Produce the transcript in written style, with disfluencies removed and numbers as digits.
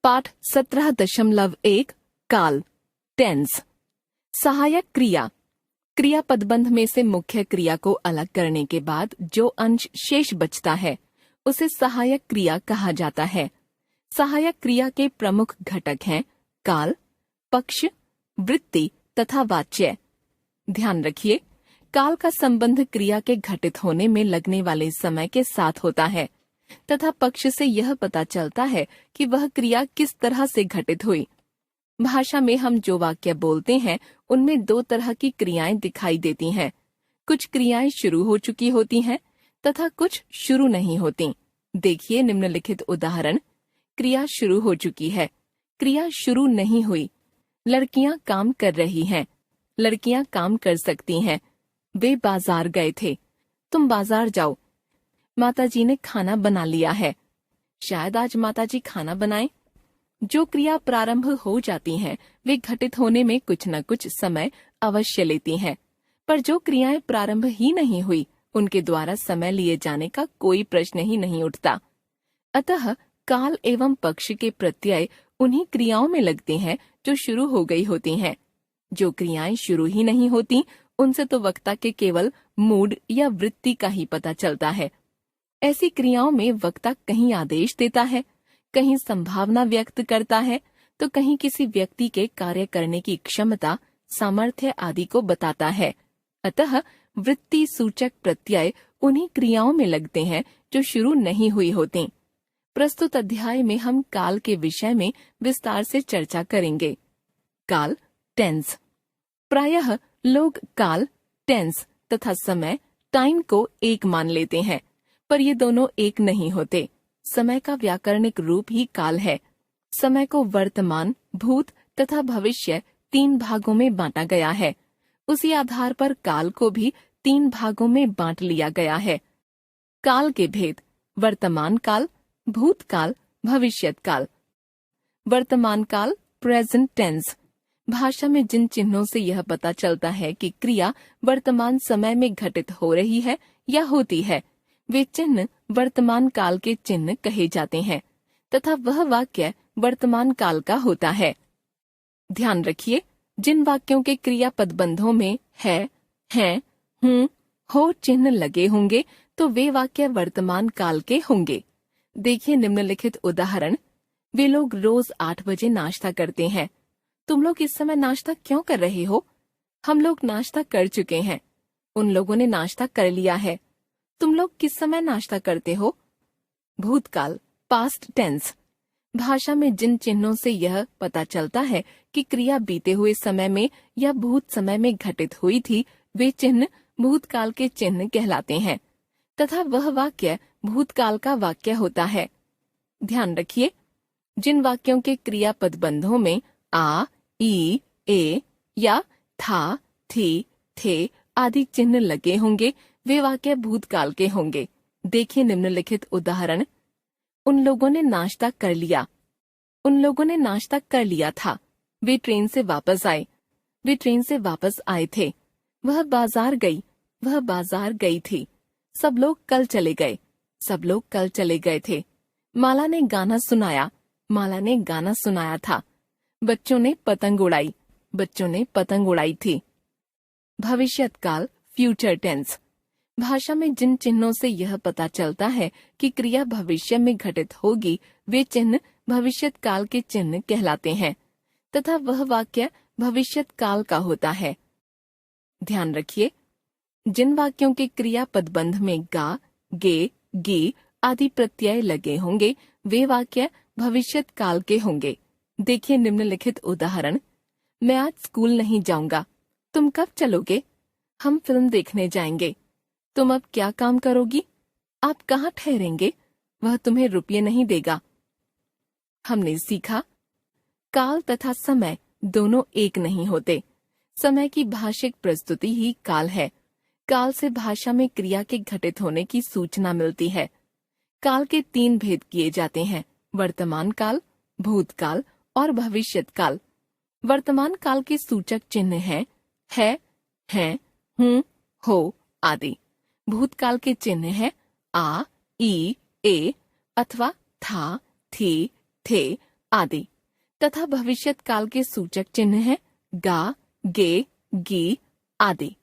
पाठ 17.1 काल टेंस। सहायक क्रिया। क्रिया पदबंध में से मुख्य क्रिया को अलग करने के बाद जो अंश शेष बचता है उसे सहायक क्रिया कहा जाता है। सहायक क्रिया के प्रमुख घटक हैं काल, पक्ष, वृत्ति तथा वाच्य। ध्यान रखिए, काल का संबंध क्रिया के घटित होने में लगने वाले समय के साथ होता है तथा पक्ष से यह पता चलता है कि वह क्रिया किस तरह से घटित हुई। भाषा में हम जो वाक्य बोलते हैं उनमें दो तरह की क्रियाएं दिखाई देती हैं। कुछ क्रियाएं शुरू हो चुकी होती हैं तथा कुछ शुरू नहीं होती। देखिए निम्नलिखित उदाहरण। क्रिया शुरू हो चुकी है, क्रिया शुरू नहीं हुई। लड़कियां काम कर रही हैं, लड़कियां काम कर सकती हैं। वे बाजार गए थे, तुम बाजार जाओ। माताजी ने खाना बना लिया है, शायद आज माताजी खाना बनाएं। जो क्रिया प्रारंभ हो जाती हैं वे घटित होने में कुछ न कुछ समय अवश्य लेती हैं, पर जो क्रियाएं प्रारंभ ही नहीं हुई उनके द्वारा समय लिए जाने का कोई प्रश्न ही नहीं उठता। अतः काल एवं पक्ष के प्रत्यय उन्हीं क्रियाओं में लगते हैं जो शुरू हो गई होती हैं। जो क्रियाएं शुरू ही नहीं होती उनसे तो वक्ता के केवल मूड या वृत्ति का ही पता चलता है। ऐसी क्रियाओं में वक्ता कहीं आदेश देता है, कहीं संभावना व्यक्त करता है तो कहीं किसी व्यक्ति के कार्य करने की क्षमता, सामर्थ्य आदि को बताता है। अतः वृत्ति सूचक प्रत्यय उन्हीं क्रियाओं में लगते हैं जो शुरू नहीं हुई होती। प्रस्तुत अध्याय में हम काल के विषय में विस्तार से चर्चा करेंगे। काल टेंस। प्रायः लोग काल टेंस तथा समय टाइम को एक मान लेते हैं, पर ये दोनों एक नहीं होते। समय का व्याकरणिक रूप ही काल है। समय को वर्तमान, भूत तथा भविष्य 3 भागों में बांटा गया है। उसी आधार पर काल को भी 3 भागों में बांट लिया गया है। काल के भेद: वर्तमान काल, भूतकाल, भविष्यत काल। वर्तमान काल प्रेजेंट टेंस। भाषा में जिन चिन्हों से यह पता चलता है कि क्रिया वर्तमान समय में घटित हो रही है या होती है, वे चिन्ह वर्तमान काल के चिन्ह कहे जाते हैं तथा वह वाक्य वर्तमान काल का होता है। ध्यान रखिए, जिन वाक्यों के क्रिया पदबंधों में है, हैं, हूँ, हो चिन्ह लगे होंगे तो वे वाक्य वर्तमान काल के होंगे। देखिए निम्नलिखित उदाहरण। वे लोग रोज 8 बजे नाश्ता करते हैं। तुम लोग इस समय नाश्ता क्यों कर रहे हो? हम लोग नाश्ता कर चुके हैं। उन लोगों ने नाश्ता कर लिया है। तुम लोग किस समय नाश्ता करते हो? भूतकाल पास्ट टेंस। भाषा में जिन चिन्हों से यह पता चलता है कि क्रिया बीते हुए समय में या भूत समय में घटित हुई थी, वे चिन्ह भूतकाल के चिन्ह कहलाते हैं तथा वह वाक्य भूतकाल का वाक्य होता है। ध्यान रखिए, जिन वाक्यों के क्रिया पदबंधों में आ, ई, ए या था, थी, थे आदि चिन्ह लगे होंगे वे वाक्य भूतकाल के होंगे। देखिए निम्नलिखित उदाहरण। उन लोगों ने नाश्ता कर लिया। उन लोगों ने नाश्ता कर लिया था। वे ट्रेन से वापस आए। वे ट्रेन से वापस आए थे। वह बाजार गई। वह बाजार गई थी। सब लोग कल चले गए। सब लोग कल चले गए थे। माला ने गाना सुनाया। माला ने गाना सुनाया था। बच्चों ने पतंग उड़ाई। बच्चों ने पतंग उड़ाई थी। भविष्यत काल फ्यूचर टेंस। भाषा में जिन चिन्हों से यह पता चलता है कि क्रिया भविष्य में घटित होगी, वे चिन्ह भविष्यत काल के चिन्ह कहलाते हैं तथा वह वाक्य भविष्यत काल का होता है। ध्यान रखिए, जिन वाक्यों के क्रिया पदबंध में गा, गे, गी आदि प्रत्यय लगे होंगे वे वाक्य भविष्यत काल के होंगे। देखिए निम्नलिखित उदाहरण। मैं आज स्कूल नहीं जाऊंगा। तुम कब चलोगे? हम फिल्म देखने जाएंगे। तुम अब क्या काम करोगी? आप कहाँ ठहरेंगे? वह तुम्हें रुपये नहीं देगा। हमने सीखा, काल तथा समय दोनों एक नहीं होते। समय की भाषिक प्रस्तुति ही काल है। काल से भाषा में क्रिया के घटित होने की सूचना मिलती है। काल के 3 भेद किए जाते हैं: वर्तमान काल, भूतकाल और भविष्यत काल। वर्तमान काल के सूचक चिन्ह हैं हैं, हूँ, हो आदि। भूतकाल के चिन्ह हैं आ, ई, ए अथवा था, थी, थे आदि तथा भविष्यत काल के सूचक चिन्ह हैं गा, गे, गी आदि।